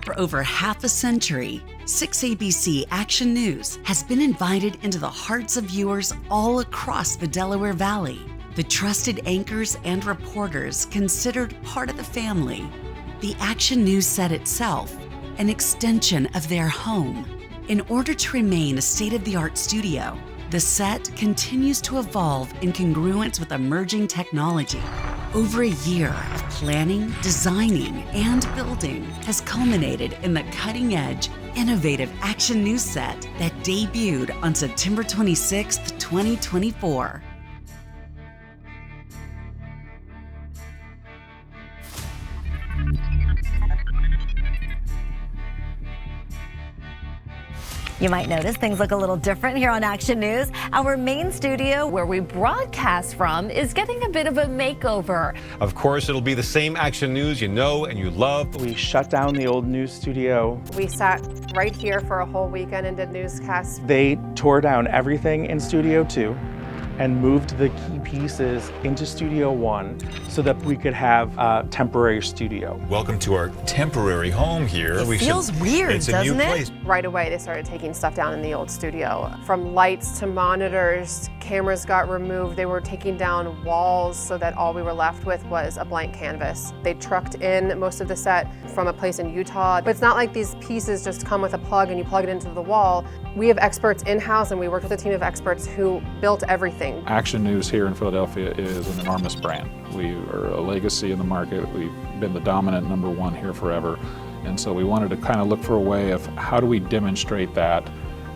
For over half a century, 6ABC Action News has been invited into the hearts of viewers all across the Delaware Valley. The trusted anchors and reporters considered part of the family. The Action News set itself, an extension of their home. In order to remain a state-of-the-art studio, the set continues to evolve in congruence with emerging technology. Over a year of planning, designing, and building has culminated in the cutting-edge, innovative Action News set that debuted on September 26, 2024. You might notice things look a little different here on Action News. Our main studio, where we broadcast from, is getting a bit of a makeover. Of course, it'll be the same Action News you know and you love. We shut down the old news studio. We sat right here for a whole weekend and did newscasts. They tore down everything in Studio 2 and moved the key pieces into Studio 1 so that we could have a temporary studio. Welcome to our temporary home here. It feels weird, it's a doesn't new it? place. Right away, they started taking stuff down in the old studio. From lights to monitors, cameras got removed. They were taking down walls so that all we were left with was a blank canvas. They trucked in most of the set from a place in Utah. But it's not like these pieces just come with a plug and you plug it into the wall. We have experts in-house, and we worked with a team of experts who built everything. Action News here in Philadelphia is an enormous brand. We are a legacy in the market. We've been the dominant #1 here forever. And so we wanted to kind of look for a way of how do we demonstrate that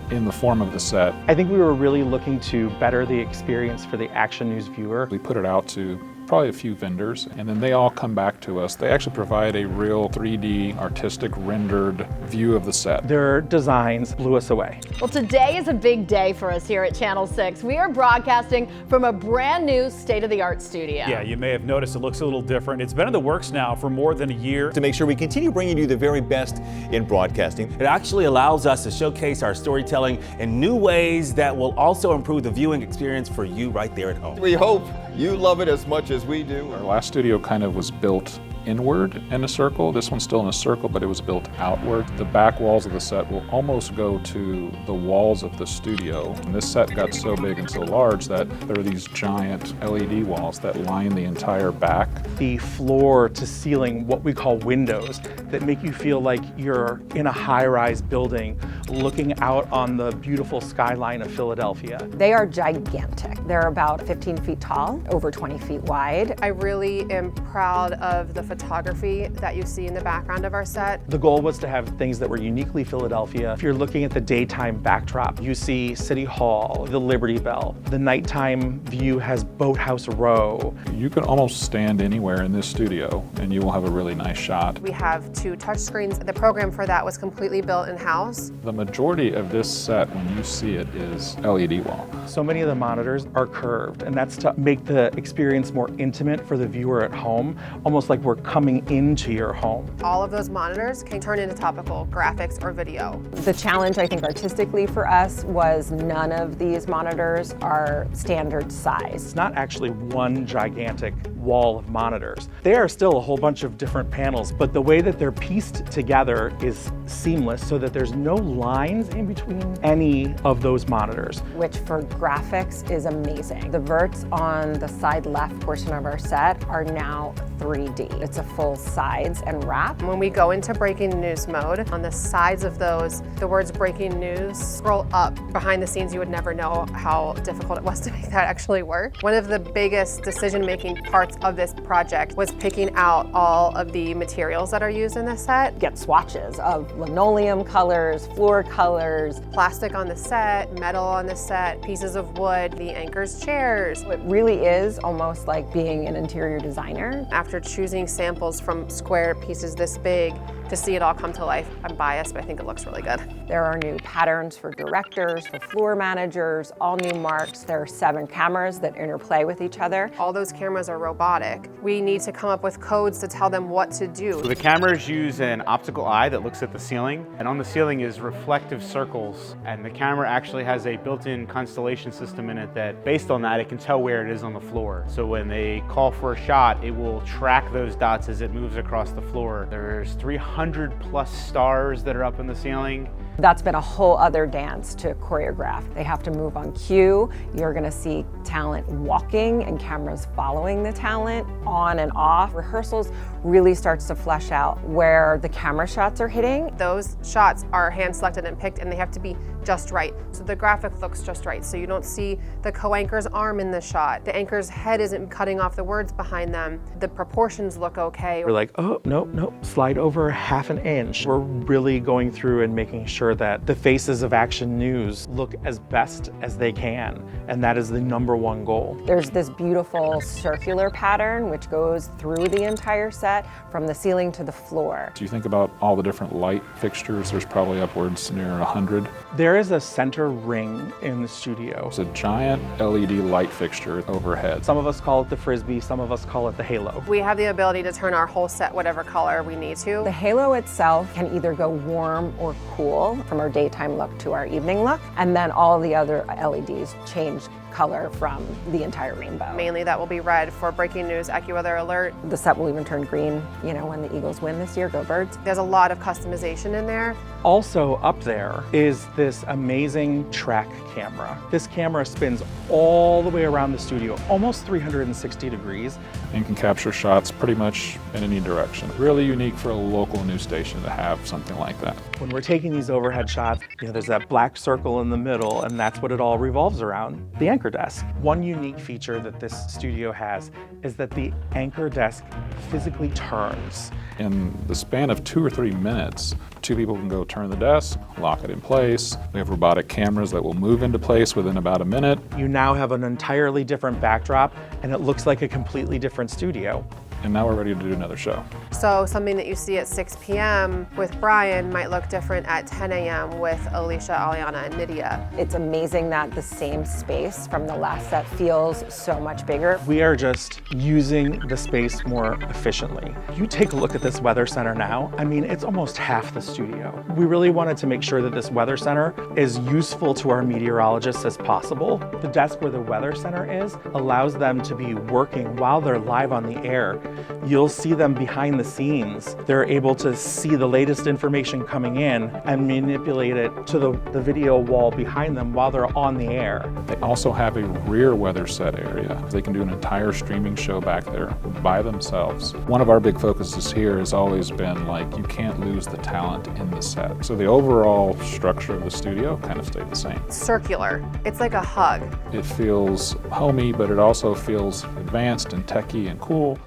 in the form of the set. I think we were really looking to better the experience for the Action News viewer. We put it out to probably a few vendors, and then they all come back to us. They actually provide a real 3D artistic rendered view of the set. Their designs blew us away. Well, today is a big day for us here at Channel 6. We are broadcasting from a brand new state-of-the-art studio. Yeah, you may have noticed it looks a little different. It's been in the works now for more than a year. To make sure we continue bringing you the very best in broadcasting. It actually allows us to showcase our storytelling in new ways that will also improve the viewing experience for you right there at home. We hope you love it as much as we do. Our last studio kind of was built inward in a circle. This one's still in a circle, but it was built outward. The back walls of the set will almost go to the walls of the studio. And this set got so big and so large that there are these giant LED walls that line the entire back. The floor to ceiling, what we call windows, that make you feel like you're in a high-rise building looking out on the beautiful skyline of Philadelphia. They are gigantic. They're about 15 feet tall, over 20 feet wide. I really am proud of the photography that you see in the background of our set. The goal was to have things that were uniquely Philadelphia. If you're looking at the daytime backdrop, you see City Hall, the Liberty Bell. The nighttime view has Boathouse Row. You can almost stand anywhere in this studio and you will have a really nice shot. We have 2 touch screens. The program for that was completely built in-house. The majority of this set, when you see it, is LED wall. So many of the monitors are curved, and that's to make the experience more intimate for the viewer at home, almost like we're coming into your home. All of those monitors can turn into topical graphics or video. The challenge, I think, artistically for us was none of these monitors are standard size. It's not actually one gigantic wall of monitors. They are still a whole bunch of different panels, but the way that they're pieced together is seamless so that there's no lines in between any of those monitors. Which for graphics is amazing. The verts on the side left portion of our set are now 3D. It's a full sides and wrap. When we go into breaking news mode, on the sides of those, the words breaking news scroll up. Behind the scenes, you would never know how difficult it was to make that actually work. One of the biggest decision-making parts of this project was picking out all of the materials that are used in this set. Get swatches of linoleum colors, floor colors. Plastic on the set, metal on the set, pieces of wood, the anchors' chairs. It really is almost like being an interior designer. After choosing samples from square pieces this big, to see it all come to life, I'm biased, but I think it looks really good. There are new patterns for directors, for floor managers, all new marks. There are 7 cameras that interplay with each other. All those cameras are robotic. We need to come up with codes to tell them what to do. So the cameras use an optical eye that looks at the ceiling, and on the ceiling is reflective circles, and the camera actually has a built-in constellation system in it that, based on that, it can tell where it is on the floor. So when they call for a shot, it will track those dots as it moves across the floor. There's 300 100+ stars that are up in the ceiling. That's been a whole other dance to choreograph. They have to move on cue. You're gonna see talent walking and cameras following the talent on and off. Rehearsals really starts to flesh out where the camera shots are hitting. Those shots are hand selected and picked, and they have to be just right. So the graphic looks just right. So you don't see the co-anchor's arm in the shot. The anchor's head isn't cutting off the words behind them. The proportions look okay. We're like, oh, nope, slide over ½ an inch. We're really going through and making sure that the faces of Action News look as best as they can. And that is the #1 goal. There's this beautiful circular pattern which goes through the entire set from the ceiling to the floor. Do you think about all the different light fixtures? There's probably upwards near 100. There is a center ring in the studio. It's a giant LED light fixture overhead. Some of us call it the Frisbee, some of us call it the halo. We have the ability to turn our whole set whatever color we need to. The halo itself can either go warm or cool from our daytime look to our evening look, and then all the other LEDs change color from the entire rainbow. Mainly that will be red for breaking news, AccuWeather alert. The set will even turn green, you know, when the Eagles win this year, go Birds. There's a lot of customization in there. Also up there is this amazing track camera. This camera spins all the way around the studio, almost 360 degrees. And can capture shots pretty much in any direction. Really unique for a local news station to have something like that. When we're taking these overhead shots, you know, there's that black circle in the middle, and that's what it all revolves around, the anchor desk. One unique feature that this studio has is that the anchor desk physically turns. In the span of 2 or 3 minutes, 2 people can go turn the desk, lock it in place. We have robotic cameras that will move into place within about a minute. You now have an entirely different backdrop, and it looks like a completely different studio. And now we're ready to do another show. So something that you see at 6 p.m. with Brian might look different at 10 a.m. with Alicia, Aliana, and Nydia. It's amazing that the same space from the last set feels so much bigger. We are just using the space more efficiently. You take a look at this weather center now, I mean, it's almost half the studio. We really wanted to make sure that this weather center is useful to our meteorologists as possible. The desk where the weather center is allows them to be working while they're live on the air. You'll see them behind the scenes. They're able to see the latest information coming in and manipulate it to the video wall behind them while they're on the air. They also have a rear weather set area. They can do an entire streaming show back there by themselves. One of our big focuses here has always been like, you can't lose the talent in the set. So the overall structure of the studio kind of stayed the same. Circular. It's like a hug. It feels homey, but it also feels advanced and techy and cool.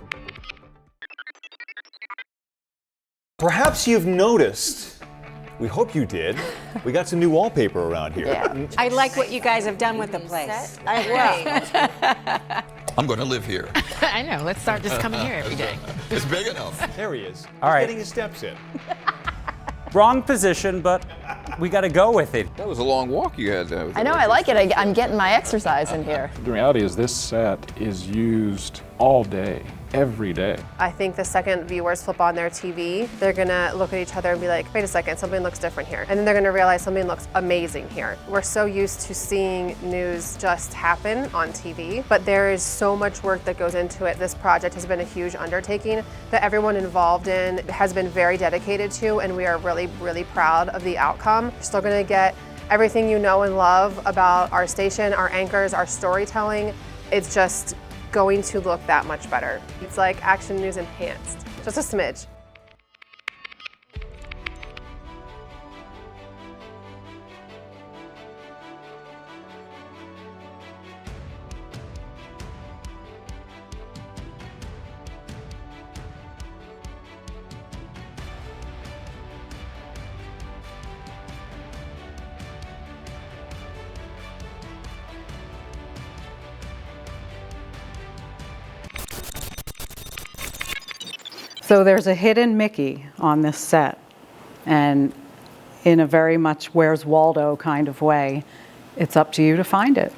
Perhaps you've noticed, we hope you did, we got some new wallpaper around here. Yeah. I like what you guys have done with the place. I'm going to live here. I know, let's start just coming here every day. It's big enough. There he is. All right. Getting his steps in. Wrong position, but we got to go with it. That was a long walk you had there. I know, I like it. I'm getting my exercise in here. The reality is this set is used all day, every day. I think the second viewers flip on their TV, they're gonna look at each other and be like, wait a second, something looks different here. And then they're gonna realize something looks amazing here. We're so used to seeing news just happen on TV, but there is so much work that goes into it. This project has been a huge undertaking that everyone involved in has been very dedicated to, and we are really, really proud of the outcome. You're still gonna get everything you know and love about our station, our anchors, our storytelling. It's just going to look that much better. It's like Action News enhanced, just a smidge. So there's a hidden Mickey on this set, and in a very much Where's Waldo kind of way, it's up to you to find it.